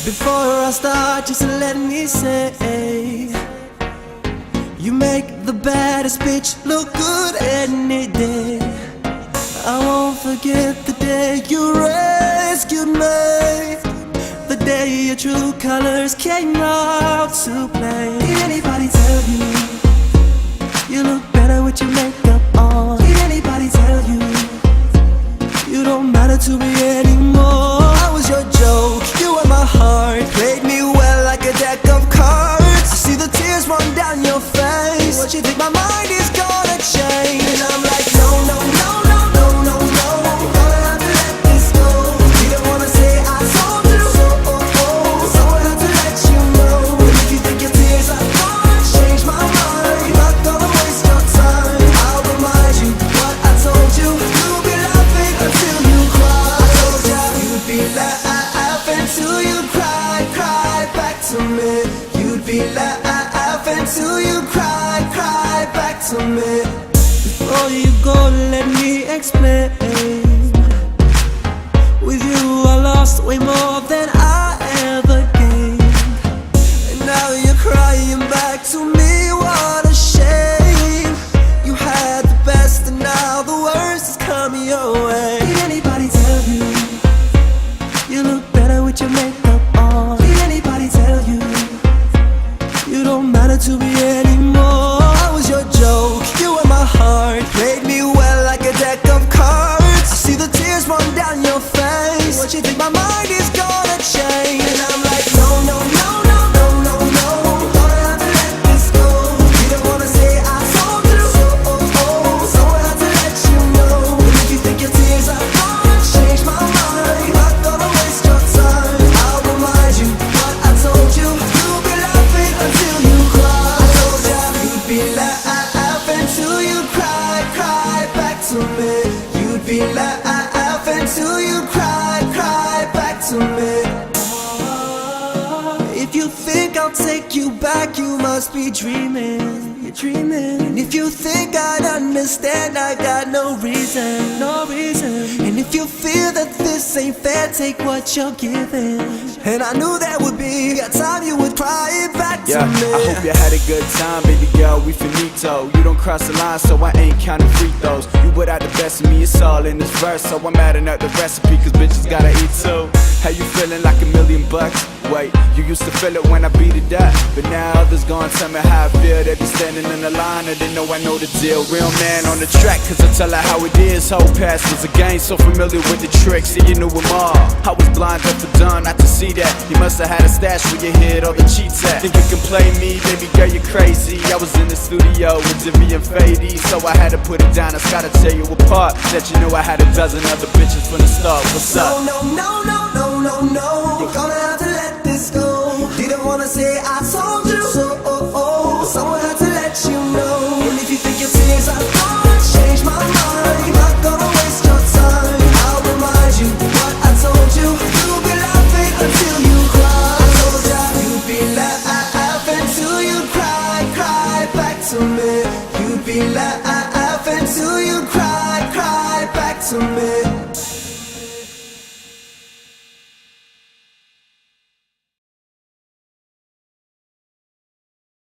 Before I start, just let me say, you make the baddest bitch look good any day. I won't forget the day you rescued me, the day your true colors came out to play. Did anybody tell you you look better with your makeup on? Did anybody tell you you don't matter to me anymore? I was your joke, you were my heart, played me well like a deck of cards. I see the tears run down your face. What you think my mind is gonna change? And I'm like, no, no, no, no, no, no, no. Gonna have to let this go. You don't wanna say I told you so, so I have to let you know. And if you think your tears are gonna change my mind, I'm not gonna waste your time. I'll remind you what I told you. You'll be laughing until you cry. I told ya you'd be laughing till you cry, cry back to me. You'd be laughing till you cry, cry back to me. Before you go, let me explain. With you I lost way more than I ever gained, and now you're crying back to me. What a shame. You had the best and now the worst is coming your way. Did anybody tell you you look better with your makeup on? Did anybody tell you you don't matter to me anymore? I was your joke, you were my heart, played me well like a deck of cards. I see the tears run down your face. What you think my mind is gonna change? And I'm like, no, no, no, no, no, no, no. Gonna have to let this go. You don't wanna say I told you so, so I have to let you know. And if you think your tears are gonna change my mind, I'm not gonna waste your time. I'll remind you what I told you. You'll be laughing until you cry. I told ya you'd be laughing till you cry, cry back to me. You'd be laughing till you cry, cry back to me. If you think I'll take you back, you must be dreaming. You're dreaming. And if you think I'd understand, I got no reason, no reason. And if you feel that this ain't fair, take what you're giving. And I knew there would be a time you would cry it back to me. I hope you had a good time, baby girl, we finito. You don't cross the line, so I ain't counting free throws. You put out the best of me, it's all in this verse. So I'm adding up the recipe, cause bitches gotta eat too. How you feeling, like $1,000,000? Wait, you used to feel it when I beat it up, but now others gonna tell me how I feel. They be standing in the line and they know I know the deal. Real man on the track, cause I tell her how it is. Whole past was a game, so familiar with the tricks, see you knew them all. I was blind up for done, not to see that. You must have had a stash where you hid all the cheats at. Think you can play me, baby girl, you're crazy. I was in the studio with Jimmy and Fady, so I had to put it down. I gotta tear you apart. That you knew I had a dozen other bitches from the start. What's up? No, no, no, no, no, no, no. You're gonna have to let this go. Didn't wanna say I told you so, someone had to let you know. And if you think your tears are gonna change my mind, I'm not gonna waste your time. I'll remind you what I told you. You'll be laughing until you cry. I told ya you'd be laughing till you cry, cry back to me. You'd be laughing till you cry, cry back to me.